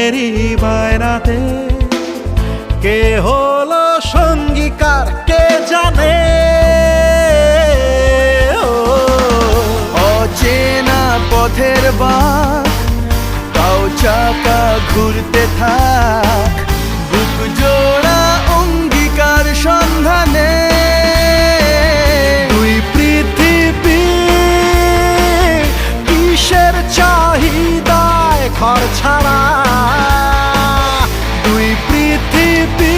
মনেরই বায়নাতে কে হলো সঙ্গীকার কে জানে। অচেনা পথের বাঁক তাও চাকা ঘুরতে থাক, বুক জোড়া অঙ্গীকার সন্ধানে। দুই পৃথিবী কিসের চাহিদায় ঘর ছাড়া, দুই পৃথিবী